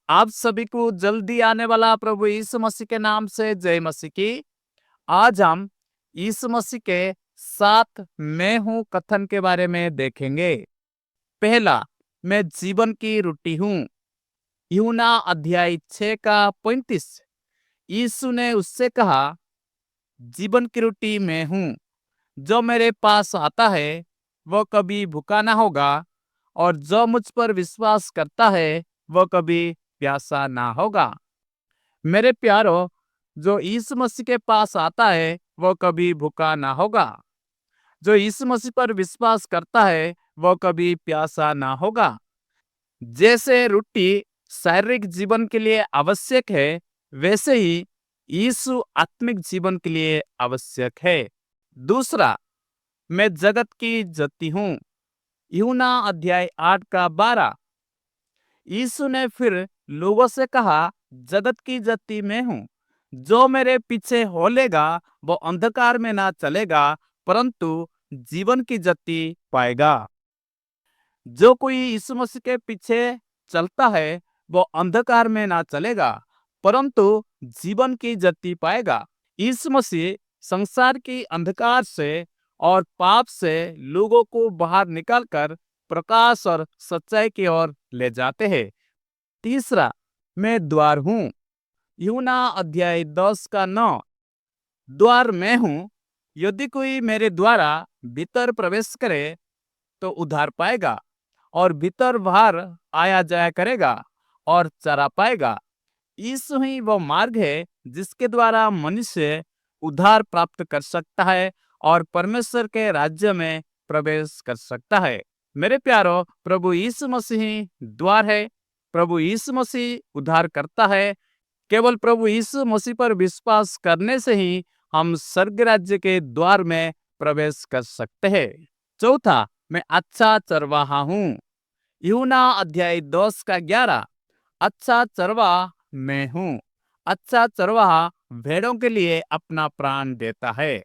आप सभी को जल्दी आने वाला प्रभु यीशु मसीह के नाम से जय मसीह की। आज हम यीशु मसीह के साथ मैं हूँ कथन के बारे में देखेंगे। पहला, मैं जीवन की रोटी हूँ। यूहन्ना अध्याय 6 का 35। यीशु ने उससे कहा, जीवन की रोटी मैं हूँ। जो मेरे पास आता है वह कभी भूखा ना होगा, और जो मुझ पर विश्वास करता है वह कभी प्यासा ना होगा। मेरे प्यारो, जो यीशु मसीह के पास आता है वह कभी भूखा ना होगा। जो यीशु मसीह पर विश्वास करता है वह कभी प्यासा ना होगा। जैसे रोटी शारीरिक जीवन के लिए आवश्यक है, वैसे ही यीशु आत्मिक जीवन के लिए आवश्यक है। दूसरा, मैं जगत की ज्योति हूँ। यूहन्ना अध्याय 8 का 12। यीशु ने फिर लोगों से कहा, जगत की ज्योति मैं हूँ। जो मेरे पीछे हो लेगा वो अंधकार में ना चलेगा, परंतु जीवन की ज्योति पाएगा। जो कोई यीशु मसीह के पीछे चलता है वो अंधकार में ना चलेगा, परंतु जीवन की ज्योति पाएगा। यीशु मसीह संसार की अंधकार से और पाप से लोगों को बाहर निकालकर प्रकाश और सच्चाई की ओर ले जाते हैं। तीसरा, मैं द्वार हूँ। यूहन्ना अध्याय 10 का 9। द्वार मैं हूँ। यदि कोई मेरे द्वारा भीतर प्रवेश करे तो उद्धार पाएगा, और भीतर बाहर आया जाया करेगा और चरा पाएगा। यीशु ही वो मार्ग है जिसके द्वारा मनुष्य उद्धार प्राप्त कर सकता है और परमेश्वर के राज्य में प्रवेश कर सकता है। मेरे प्यारो, प्रभु यीशु मसीह ही द्वार है। प्रभु यीशु मसीह उद्धार करता है। केवल प्रभु यीशु मसीह पर विश्वास करने से ही हम स्वर्ग राज्य के द्वार में प्रवेश कर सकते हैं। चौथा, मैं अच्छा चरवाहा हूँ। यूहन्ना अध्याय 10 का 11। अच्छा चरवाहा मैं हूँ। अच्छा चरवाहा भेड़ों के लिए अपना प्राण देता है।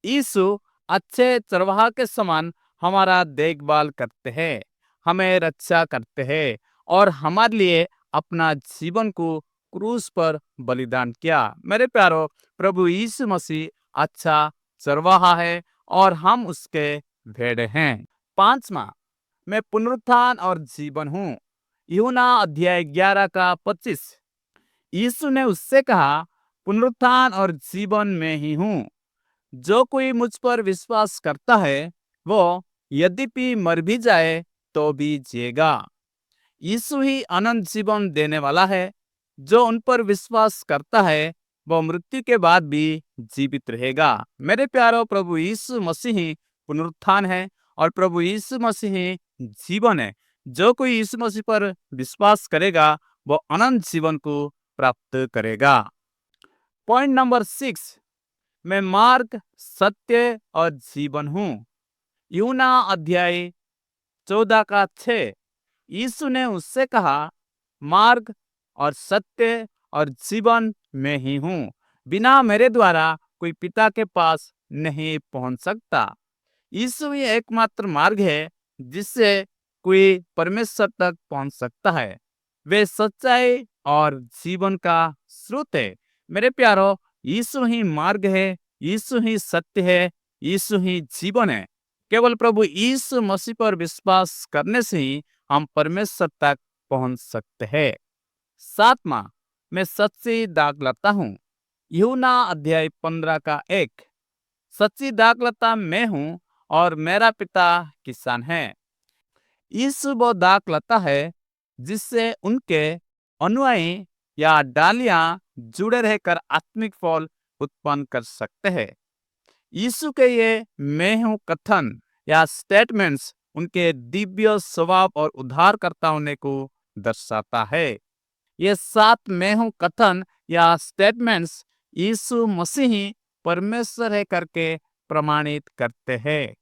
यीशु अच्छे चरवाहा के समान हमारा देखभाल करते हैं, हमें रक्षा करते हैं और हमारे लिए अपना जीवन को क्रूस पर बलिदान किया। मेरे प्यारो, प्रभु यीशु मसीह अच्छा चरवाहा है और हम उसके भेड़ हैं। पांचवा, मैं पुनरुत्थान और जीवन हूँ। यूहन्ना अध्याय 11 का 25। यीशु ने उससे कहा, पुनरुत्थान और जीवन में ही हूँ। जो कोई मुझ पर विश्वास करता है वो यद्यपि मर भी जाए तो भी जिएगा। यीशु ही अनंत जीवन देने वाला है। जो उन पर विश्वास करता है वो मृत्यु के बाद भी जीवित रहेगा। मेरे प्यारो, प्रभु यीशु मसीह ही पुनरुत्थान है और प्रभु यीशु मसीह ही जीवन है। जो कोई यीशु मसीह पर विश्वास करेगा वो अनंत जीवन को प्राप्त करेगा। पॉइंट नंबर 6, मैं मार्ग, सत्य और जीवन हूँ। यूहन्ना अध्याय 14 का 6। यीशु ने उससे कहा, मार्ग और सत्य और जीवन मैं ही हूँ। बिना मेरे द्वारा कोई पिता के पास नहीं पहुंच सकता। यीशु ही एकमात्र मार्ग है जिससे कोई परमेश्वर तक पहुंच सकता है। वे सच्चाई और जीवन का स्रोत है। मेरे प्यारो, यीशु ही मार्ग है, यीशु ही सत्य है, यीशु ही जीवन है। केवल प्रभु यीशु मसीह पर विश्वास करने से ही हम परमेश्वर तक पहुंच सकते हैं। सातवां, मैं सच्ची दाखलता हूँ। यूहन्ना अध्याय 15 का 1। सच्ची दाखलता मैं हूँ और मेरा पिता किसान है। यीशु वो दाखलता है जिससे उनके अनुयायी या डालियां जुड़े रहकर आत्मिक फल उत्पन्न कर सकते हैं। यीशु के ये मैं हूँ कथन या स्टेटमेंट्स उनके दिव्य स्वभाव और उद्धारकर्ता होने को दर्शाता है। ये 7 मैं हूँ कथन या स्टेटमेंट्स यीशु मसीह ही परमेश्वर है करके प्रमाणित करते हैं।